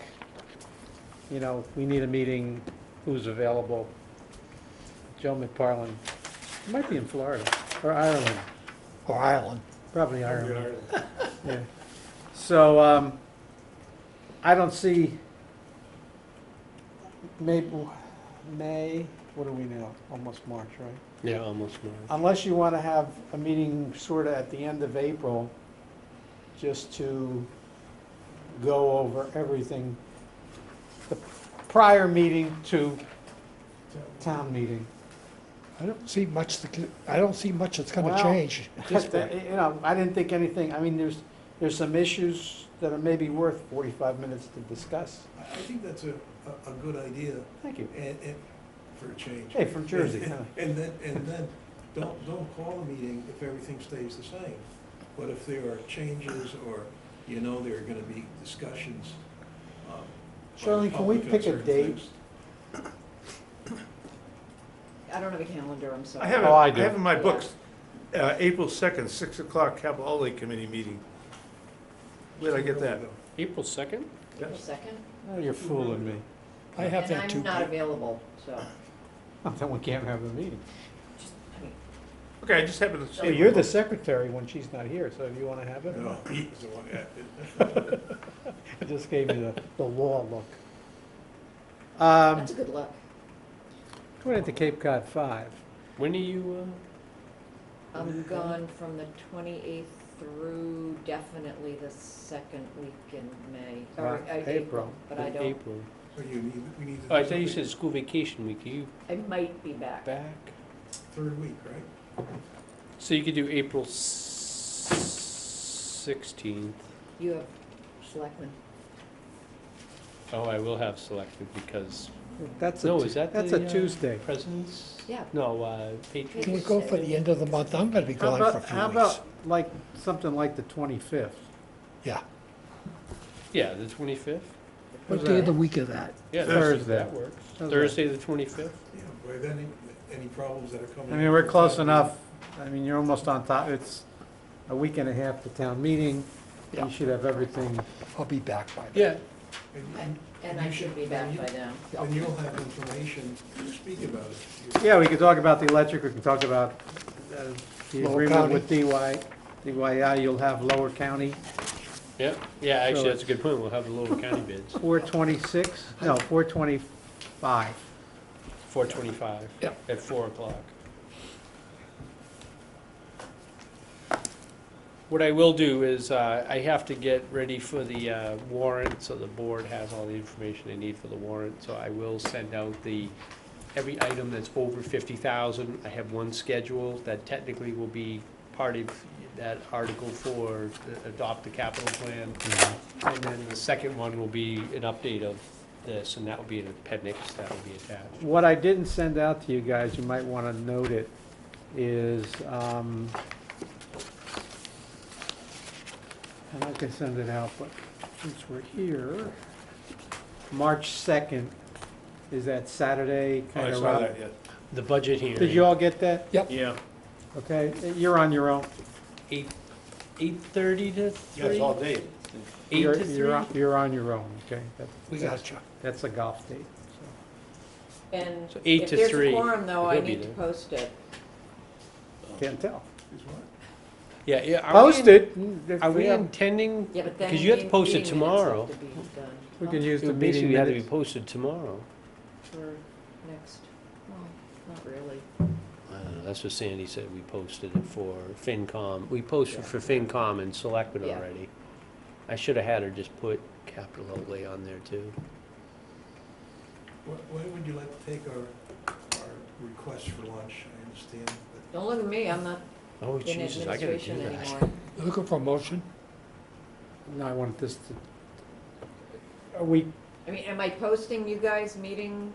you know, we need a meeting, who's available? Joe McParland, he might be in Florida. or Ireland, or Ireland. probably Ireland. Yeah. So, I don't see, maybe, May, what are we now? Almost March, right? Yeah, almost March. Unless you want to have a meeting sort of at the end of April, just to go over everything, the prior meeting to town meeting. I don't see much, I don't see much that's gonna Well, change at this point. You know, I didn't think anything, I mean, there's some issues that are maybe worth 45 minutes to discuss. I think that's a good idea, Thank you. and, for a change. Hey, from Jersey, huh? And then, don't call a meeting if everything stays the same. But if there are changes, or, you know, there are gonna be discussions. by the Charlene, can we public on pick a certain date? things. I don't have a calendar, I'm sorry. I have, Oh, I I do. have in my books, April 2nd, 6 o'clock, Capital Outlay Committee meeting. Where'd I get that? April 2nd? April 2nd? Oh, you're fooling me. I have that And too. I'm not Pete. available, so, Then we can't have the meeting. just, I mean, Okay, I just happened to see. Well, it in you're my the book. secretary when she's not here, so if you want to have it. No, he was the one that. I just gave you the law look. that's a good look. Going into Cape Cod 5. When are you, I'm gone from the 28th through definitely the second week in May, or April. April, but I don't, April? So we need to. Oh, I do thought you something. said school vacation week. Are you I might be back. back? Third week, right? So you could do April 16th. You have selectmen. Oh, I will have selected because, That's no, a, is that that's the a Tuesday. President's? Yeah. No, Patriots? Can we go for the end of the month? I'm gonna be How gone for a about, few how weeks. about like, something like the 25th? Yeah. Yeah, the 25th? What How's day of that? the week is that? Yeah, Thursday. that works. How's that? Thursday, the 25th? Yeah, but then, any problems that are coming? I mean, we're close enough. I mean, you're almost on top. It's a week and a half to town meeting. Yeah. You should have everything. I'll be back by then. Yeah. And I should be back by then. And you'll have information to speak about it. Yeah, we could talk about the electric. We can talk about the Lower agreement County. with DYI. You'll have Lower County. Yeah, yeah, actually, So- that's a good point. We'll have the Lower County bids. 426, no, 425. 425 Yep. at 4 o'clock. What I will do is, I have to get ready for the warrant, so the board has all the information they need for the warrant. So I will send out every item that's over 50,000. I have one schedule that technically will be part of that article for adopt the capital plan. And then the second one will be an update of this, and that will be an appendix that will be attached. What I didn't send out to you guys, you might want to note it, is, and I can send it out, but since we're here, March 2nd is that Saturday, Oh, I kind of saw rough. that, yeah. The budget hearing. Did you all get that? Yeah. Okay, you're on your own. 8:30 to 3? Yeah, it's all day. 8 You're- to 3? You're on your own, okay? We got you. That's a golf date, so, And So 8 if to there's 3, a quorum, though, I he'll be need to there. post it. can't tell. Is what? Yeah, yeah. Post it. Are we have- intending, Yeah, but then. because you have to the post it meeting minutes have tomorrow. to be done. We can use It the would meeting basically have to be minutes. posted tomorrow. For next, well, not really. I don't know, that's what Sandy said, we posted it for FinCom. We posted for FinCom and Selectmen Yeah. already. I should have had her just put capital outlay on there too. When would you like to take our request for lunch? I understand, but Don't look at me, I'm not Oh, in Jesus, I gotta do administration that. anymore. Looking for a motion? No, I wanted this to, are we, I mean, am I posting you guys meeting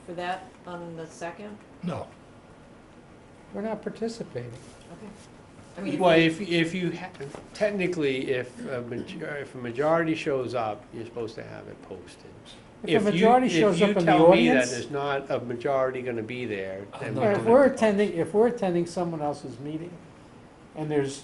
for that on the 2nd? No. we're not participating. Okay. I mean, Well, we- if you, technically, if a majority shows up, you're supposed to have it posted. If a majority shows up in the audience. If you tell me that there's not a majority gonna be there, then we Or If can. we're attending someone else's meeting, and there's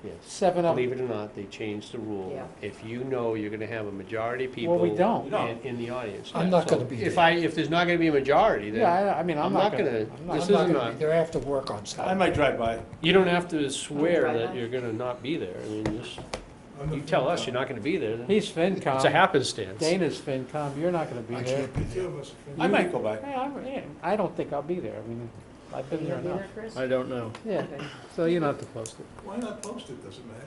Yes. 7 of Believe it or not, they changed the rule. Yeah. If you know you're gonna have a majority of people. Well, we don't. No. In the audience. I'm not So gonna be If there. if there's not gonna be a majority, then Yeah, I mean, I'm not gonna. gonna- I'm not this I'm not isn't gonna a- be there. I have to work on I Saturday. might drive by. you don't have to swear right that on. you're gonna not be there. I mean, just, I'm the you tell us FinCom. you're not gonna be there, then He's FinCom. it's a happenstance. Dana's FinCom, you're not gonna be I there. can't be there. Two of us are I FinCom. might go by. Yeah, I don't think I'll be there. I mean, I've Are been you there gonna be enough. there, Chris? I don't know. Yeah, Okay. so you don't have to post it. Why not post it? Does it matter?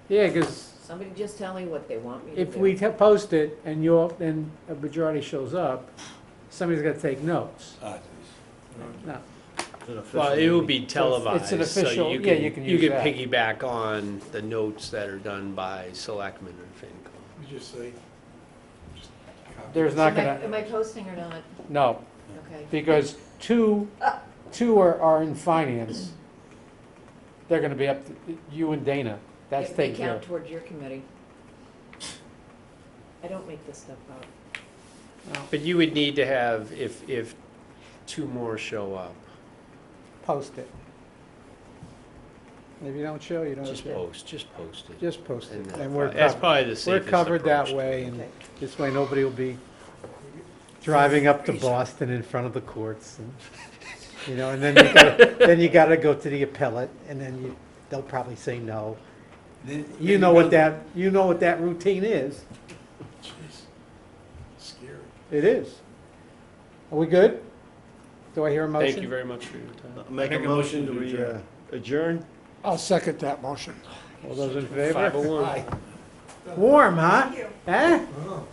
Yeah, because Somebody just tell me what they want me to do. if we post it and and a majority shows up, somebody's gotta take notes. Ah, geez. No, It's an official Well, it will meeting. be televised, so official- you yeah, can, you can you use can that. piggyback on the notes that are done by selectmen and FinCom. You just say, just copy. there's So not am I gonna, posting or not? no, Okay. because two are in finance. They're gonna be up to you and Dana. That's If they taken care count of. towards your committee. I don't make this stuff up. No, But you would need to have, if two more show up, Post it. If you don't show, you don't just show. just post it. Just post it. And And we're that's covered. probably the We're safest covered that approach. way, and Okay. this way nobody will be driving up to Boston in front of the courts, and, you know, and then you gotta go to the appellate, and then they'll probably say no. Then- You know what that routine is. Jeez, scary. It is. Are we good? Do I hear a motion? Thank you very much for your time. Make a motion to adjourn? I'll second that motion. All those in favor? 501. Aye. Warm, huh? Huh? Oh.